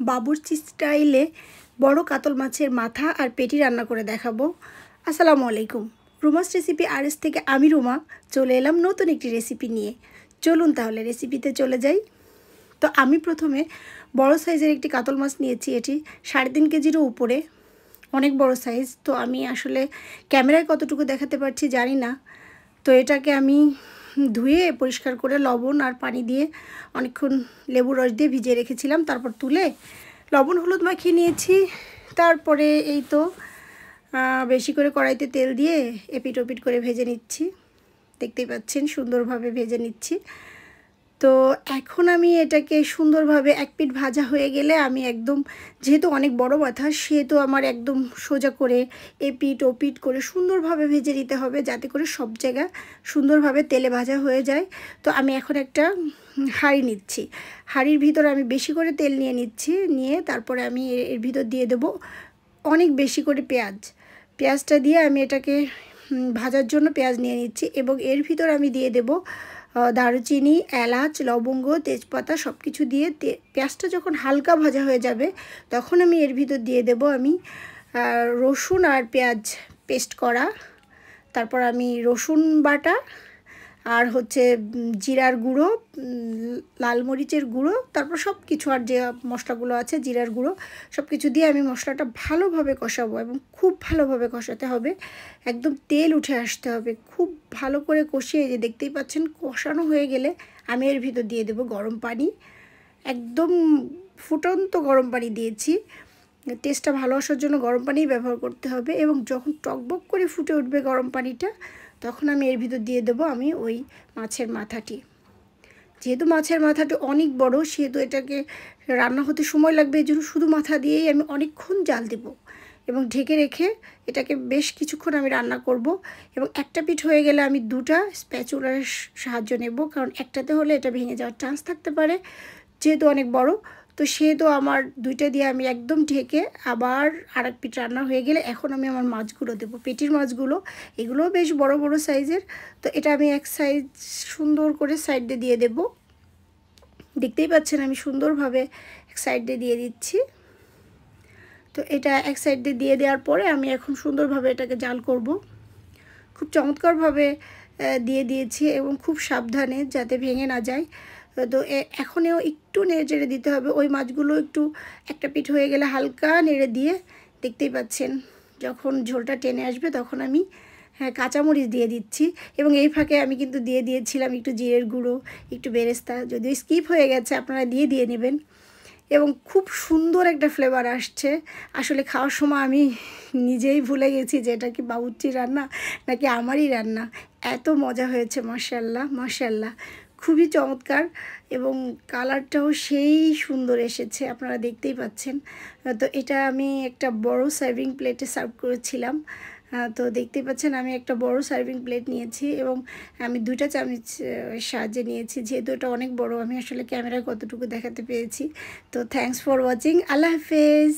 বাবুর্চি স্টাইলে বড় কাতল মাছের মাথা আর পেটি রান্না করে দেখাবো। আসসালামু আলাইকুম। রুমাস রেসিপি আরএস থেকে আমি রুমা চলে এলাম নতুন একটি রেসিপি নিয়ে। চলুন তাহলে রেসিপিতে চলে যাই। তো আমি প্রথমে বড় সাইজের একটি কাতল মাছ নিয়েছি। এটি 3.5 কেজিরও উপরে, অনেক বড় সাইজ। তো আমি আসলে ক্যামেরায় কতটুকু দেখাতে পারছি জানি না। তো এটাকে আমি ধুয়ে পরিষ্কার করে লবণ আর পানি দিয়ে অনেকক্ষণ লেবুর রস দিয়ে ভিজিয়ে রেখেছিলাম। তারপর তুলে লবণ হলুদ মাখিয়ে নিয়েছি। তারপরে এই তো বেশি করে কড়াইতে তেল দিয়ে এপিট ওপিট করে ভেজে নিচ্ছি। দেখতেই পাচ্ছেন সুন্দরভাবে ভেজে নিচ্ছি। তো এখন আমি এটাকে সুন্দরভাবে এক পিঠ ভাজা হয়ে গেলে আমি একদম, যেহেতু অনেক বড় মাথা সেহেতু আমার একদম সোজা করে এপিট ওপিট করে সুন্দরভাবে ভেজে নিতে হবে, যাতে করে সব জায়গা সুন্দরভাবে তেলে ভাজা হয়ে যায়। তো আমি এখন একটা হাঁড়ি নিচ্ছি। হাঁড়ির ভিতরে আমি বেশি করে তেল নিয়ে নিচ্ছি। নিয়ে তারপরে আমি এর ভিতর দিয়ে দেব অনেক বেশি করে পেঁয়াজটা দিয়ে আমি এটাকে ভাজার জন্য পেঁয়াজ নিয়ে নিচ্ছি। এবং এর ভিতর আমি দিয়ে দেব দারুচিনি, এলাচ, লবঙ্গ, তেজপাতা সব কিছু দিয়ে পেঁয়াজটা যখন হালকা ভাজা হয়ে যাবে তখন আমি এর ভিতর দিয়ে দেব আমি রসুন আর পেঁয়াজ পেস্ট করা। তারপর আমি রসুন বাটা আর হচ্ছে জিরার গুঁড়ো, লাল মরিচের গুঁড়ো, তারপর সব কিছু আর যে মশলাগুলো আছে জিরার গুঁড়ো সব কিছু দিয়ে আমি মশলাটা ভালোভাবে কষাবো। এবং খুব ভালোভাবে কষাতে হবে, একদম তেল উঠে আসতে হবে। খুব ভালো করে কষিয়ে, যে দেখতেই পাচ্ছেন কষানো হয়ে গেলে আমি এর ভিতর দিয়ে দেবো গরম পানি। একদম ফুটন্ত গরম পানি দিয়েছি। টেস্টটা ভালো আসার জন্য গরম পানিই ব্যবহার করতে হবে। এবং যখন টকবক করে ফুটে উঠবে গরম পানিটা, তখন আমি এর ভিতর দিয়ে দেবো আমি ওই মাছের মাথাটি। যেহেতু মাছের মাথাটি অনেক বড় সেহেতু এটাকে রান্না হতে সময় লাগবে, এই জন্য শুধু মাথা দিয়েই আমি অনেকক্ষণ জাল দেব এবং ঢেকে রেখে এটাকে বেশ কিছুক্ষণ আমি রান্না করব। এবং একটা পিঠ হয়ে গেলে আমি দুটা স্প্যাচুলার সাহায্য নেব, কারণ একটাতে হলে এটা ভেঙে যাওয়ার চান্স থাকতে পারে, যেহেতু অনেক বড়। তো সেহেতু আমার দুইটা দিয়ে আমি একদম ঢেকে আবার আরেক পিঠ রান্না হয়ে গেলে এখন আমি আমার মাছগুলো দেবো, পেটির মাছগুলো। এগুলোও বেশ বড় বড় সাইজের। তো এটা আমি এক সাইজ সুন্দর করে সাইডে দিয়ে দেব। দেখতেই পাচ্ছেন আমি সুন্দরভাবে এক সাইডে দিয়ে দিচ্ছি। তো এটা এক সাইডে দিয়ে দেওয়ার পরে আমি এখন সুন্দরভাবে এটাকে জাল করব। খুব চমৎকারভাবে দিয়ে দিয়েছি এবং খুব সাবধানে যাতে ভেঙে না যায়। তো এখনও একটু নেড়ে চেড়ে দিতে হবে। ওই মাছগুলো একটু একটা পিঠ হয়ে গেলে হালকা নেড়ে দিয়ে, দেখতেই পাচ্ছেন যখন ঝোলটা টেনে আসবে তখন আমি কাঁচামরিচ দিয়ে দিচ্ছি। এবং এই ফাঁকে আমি কিন্তু দিয়ে দিয়েছিলাম একটু জিরের গুঁড়ো, একটু বেরেস্তা, যদিও স্কিপ হয়ে গেছে, আপনারা দিয়ে নেবেন। এবং খুব সুন্দর একটা ফ্লেভার আসছে। আসলে খাওয়ার সময় আমি নিজেই ভুলে গেছি যে এটা কি বাবুর্চির রান্না নাকি আমারই রান্না। এত মজা হয়েছে, মাশাআল্লাহ মাশাআল্লাহ, খুবই চমৎকার। এবং কালারটাও সেই সুন্দর এসেছে, আপনারা দেখতেই পাচ্ছেন। তো এটা আমি একটা বড় সার্ভিং প্লেটে সার্ভ করেছিলাম। তো দেখতেই পাচ্ছেন আমি একটা বড় সার্ভিং প্লেট নিয়েছি এবং আমি 2টা চামচ সাহায্যে নিয়েছি, যেহেতু এটা অনেক বড়। আমি আসলে ক্যামেরায় কতটুকু দেখাতে পেরেছি। তো থ্যাঙ্কস ফর ওয়াচিং। আল্লাহ হাফেজ।